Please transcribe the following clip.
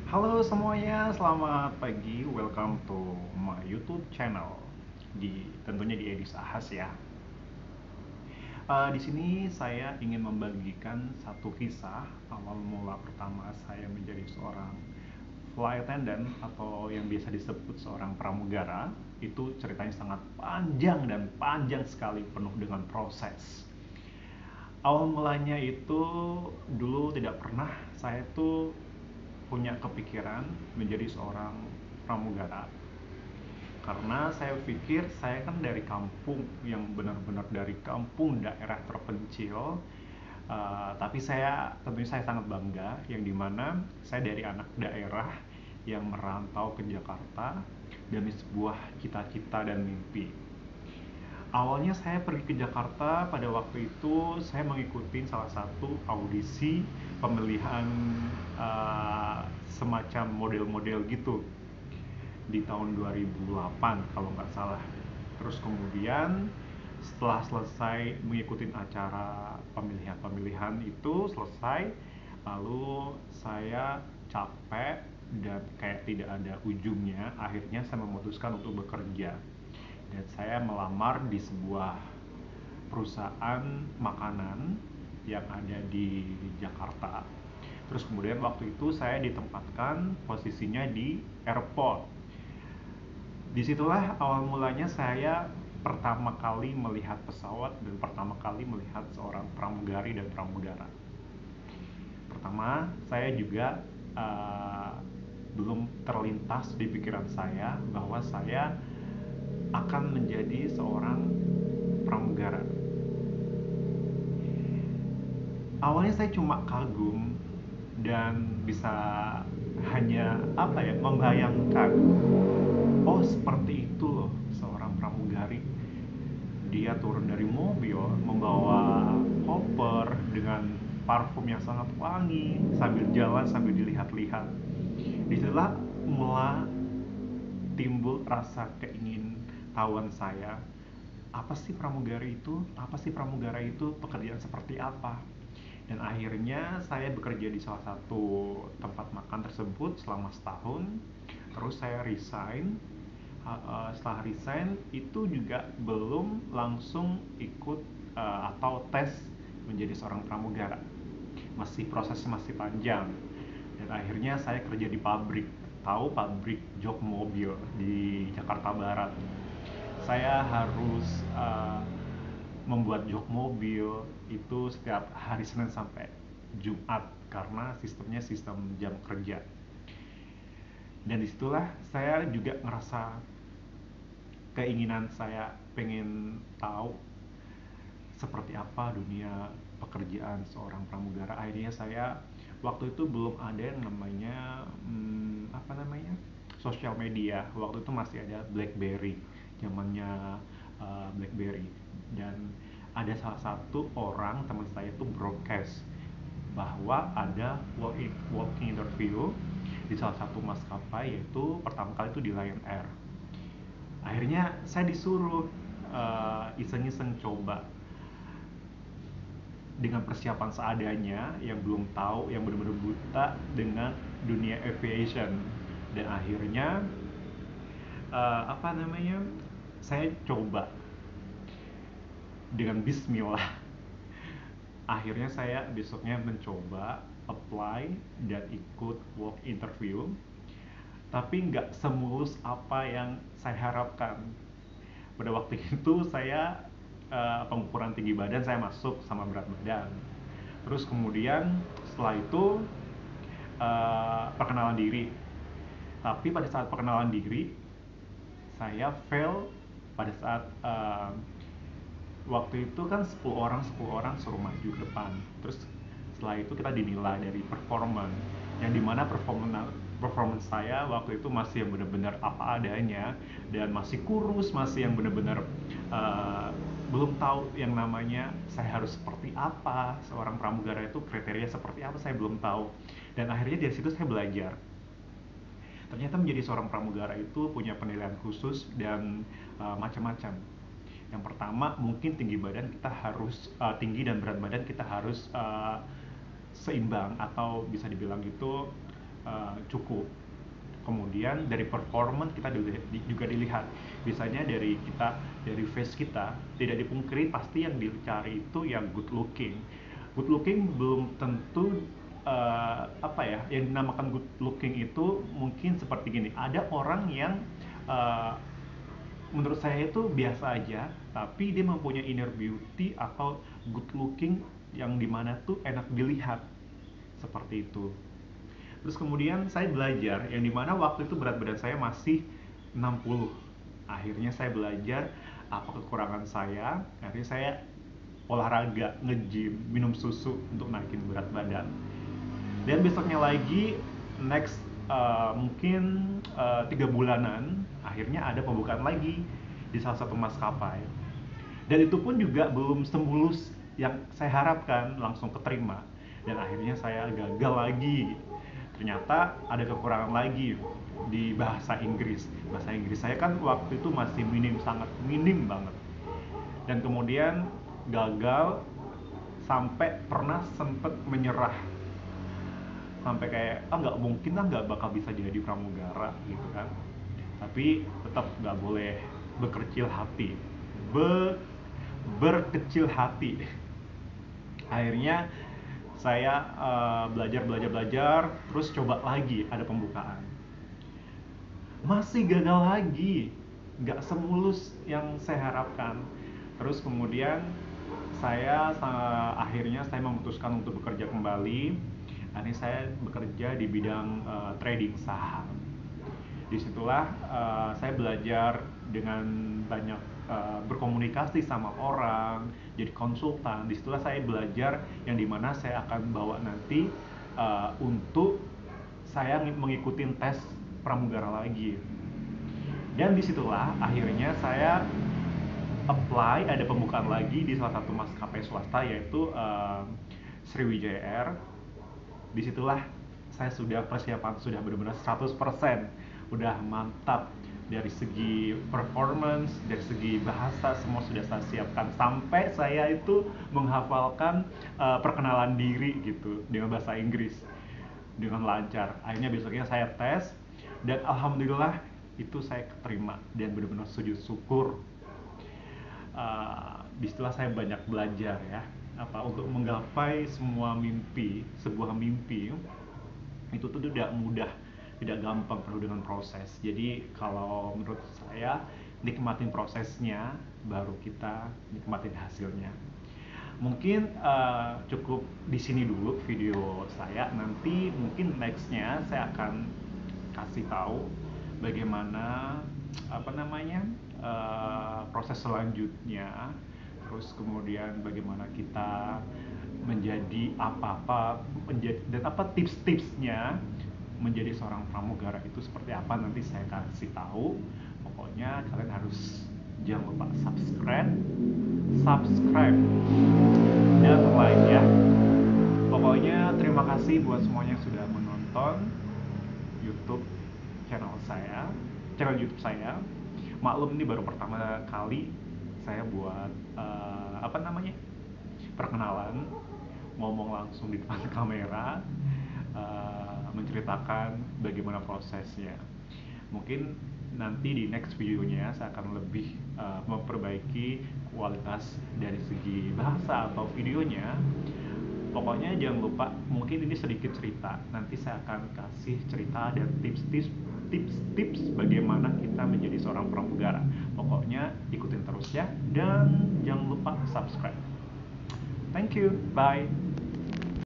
Halo semuanya, selamat pagi. Welcome to my YouTube channel. Tentunya di Edis Ahas ya. Di sini saya ingin membagikan satu kisah awal mula pertama saya menjadi seorang flight attendant atau yang biasa disebut seorang pramugara. Itu ceritanya sangat panjang dan panjang sekali, penuh dengan proses. Awal mulanya itu dulu tidak pernah saya tuh punya kepikiran menjadi seorang pramugara, karena saya pikir saya kan dari kampung yang benar-benar dari kampung daerah terpencil. Tapi saya tentunya saya sangat bangga yang dimana saya dari anak daerah yang merantau ke Jakarta demi sebuah cita-cita dan mimpi. Awalnya saya pergi ke Jakarta pada waktu itu saya mengikuti salah satu audisi pemilihan, semacam model-model gitu di tahun 2008 kalau nggak salah. Terus kemudian setelah selesai mengikuti acara pemilihan-pemilihan itu selesai, lalu saya capek dan kayak tidak ada ujungnya. Akhirnya saya memutuskan untuk bekerja dan saya melamar di sebuah perusahaan makanan yang ada di Jakarta. Terus kemudian waktu itu saya ditempatkan posisinya di airport. Disitulah awal mulanya saya pertama kali melihat pesawat dan pertama kali melihat seorang pramugari dan pramugara. Pertama, saya juga belum terlintas di pikiran saya bahwa saya akan menjadi seorang pramugara. Awalnya saya cuma kagum dan bisa hanya membayangkan, oh seperti itu loh seorang pramugari. Dia turun dari mobil membawa koper dengan parfum yang sangat wangi sambil jalan sambil dilihat-lihat. Disitulah mulai timbul rasa keingin tahuan saya, apa sih pramugari itu? Apa sih pramugara itu? Pekerjaan seperti apa? Dan akhirnya saya bekerja di salah satu tempat makan tersebut selama setahun. Terus saya resign. Setelah resign itu juga belum langsung ikut atau tes menjadi seorang pramugara. Prosesnya masih panjang. Dan akhirnya saya kerja di pabrik. Tahu pabrik jok mobil di Jakarta Barat. Saya harus membuat jok mobil itu setiap hari Senin sampai Jumat karena sistemnya sistem jam kerja. Dan disitulah saya juga ngerasa keinginan saya pengen tahu seperti apa dunia pekerjaan seorang pramugara. Akhirnya saya waktu itu belum ada yang namanya sosial media. Waktu itu masih ada BlackBerry, zamannya BlackBerry. Dan ada salah satu orang teman saya itu broadcast bahwa ada walk-in interview di salah satu maskapai, yaitu pertama kali itu di Lion Air. Akhirnya saya disuruh iseng-iseng coba dengan persiapan seadanya, yang belum tahu, yang benar-benar buta dengan dunia aviation. Dan akhirnya saya coba dengan bismillah. Akhirnya saya besoknya mencoba apply dan ikut walk interview, tapi nggak semulus apa yang saya harapkan. Pada waktu itu saya pengukuran tinggi badan saya masuk sama berat badan. Terus kemudian setelah itu perkenalan diri. Tapi pada saat perkenalan diri saya fail pada saat waktu itu kan 10 orang suruh maju ke depan. Terus setelah itu kita dinilai dari performance, yang dimana performance saya waktu itu masih yang benar-benar apa adanya dan masih kurus, masih yang benar-benar belum tahu yang namanya saya harus seperti apa, seorang pramugara itu kriteria seperti apa saya belum tahu. Dan akhirnya dari situ saya belajar. Ternyata menjadi seorang pramugara itu punya penilaian khusus dan macam-macam. Yang pertama mungkin tinggi badan kita harus tinggi dan berat badan kita harus seimbang, atau bisa dibilang gitu cukup. Kemudian dari performance kita juga dilihat. Biasanya dari face kita tidak dipungkiri pasti yang dicari itu yang good looking. Good looking belum tentu yang dinamakan good looking itu mungkin seperti gini. Ada orang yang menurut saya itu biasa aja, tapi dia mempunyai inner beauty atau good looking yang dimana tuh enak dilihat seperti itu. Terus kemudian saya belajar yang dimana waktu itu berat badan saya masih 60. Akhirnya saya belajar apa kekurangan saya. Akhirnya saya olahraga, nge-gym, minum susu untuk naikin berat badan. Dan besoknya lagi next mungkin 3 bulanan akhirnya ada pembukaan lagi di salah satu maskapai. Dan itu pun juga belum semulus yang saya harapkan langsung keterima. Dan akhirnya saya gagal lagi. Ternyata ada kekurangan lagi di bahasa Inggris. Bahasa Inggris saya kan waktu itu masih minim, sangat minim banget. Dan kemudian gagal sampai pernah sempet menyerah. Sampai kayak, nggak mungkin lah, nggak bakal bisa jadi pramugara gitu kan. Tapi tetap nggak boleh berkecil hati. Berkecil hati. Akhirnya saya belajar, terus coba lagi ada pembukaan. Masih gagal lagi, nggak semulus yang saya harapkan. Terus kemudian akhirnya saya memutuskan untuk bekerja kembali. Akhirnya saya bekerja di bidang trading saham. Disitulah saya belajar dengan banyak berkomunikasi sama orang, jadi konsultan. Disitulah saya belajar yang dimana saya akan bawa nanti untuk saya mengikuti tes pramugara lagi. Dan disitulah akhirnya saya apply, ada pembukaan lagi di salah satu maskapai swasta yaitu Sriwijaya Air. Disitulah saya persiapan sudah benar-benar 100%, udah mantap dari segi performance, dari segi bahasa, semua sudah saya siapkan sampai saya itu menghafalkan perkenalan diri gitu dengan bahasa Inggris dengan lancar. Akhirnya besoknya saya tes dan alhamdulillah itu saya keterima dan benar-benar sujud syukur. Disitulah saya banyak belajar ya, untuk menggapai semua mimpi, sebuah mimpi itu tuh tidak mudah, tidak gampang, penuh dengan proses. Jadi kalau menurut saya nikmatin prosesnya baru kita nikmatin hasilnya. Mungkin cukup di sini dulu video saya. Nanti mungkin nextnya saya akan kasih tahu bagaimana proses selanjutnya. Terus kemudian bagaimana kita menjadi dan apa tips-tipsnya menjadi seorang pramugara itu seperti apa, nanti saya kasih tahu. Pokoknya kalian harus jangan lupa subscribe dan like ya. Pokoknya terima kasih buat semuanya yang sudah menonton channel YouTube saya. Maklum ini baru pertama kali saya buat perkenalan, ngomong langsung di depan kamera, menceritakan bagaimana prosesnya. Mungkin nanti di next videonya saya akan lebih memperbaiki kualitas dari segi bahasa atau videonya. Pokoknya jangan lupa, mungkin ini sedikit cerita, nanti saya akan kasih cerita dan tips bagaimana kita menjadi seorang pramugara. Pokoknya ikutin terus ya, dan jangan lupa subscribe. Thank you, bye.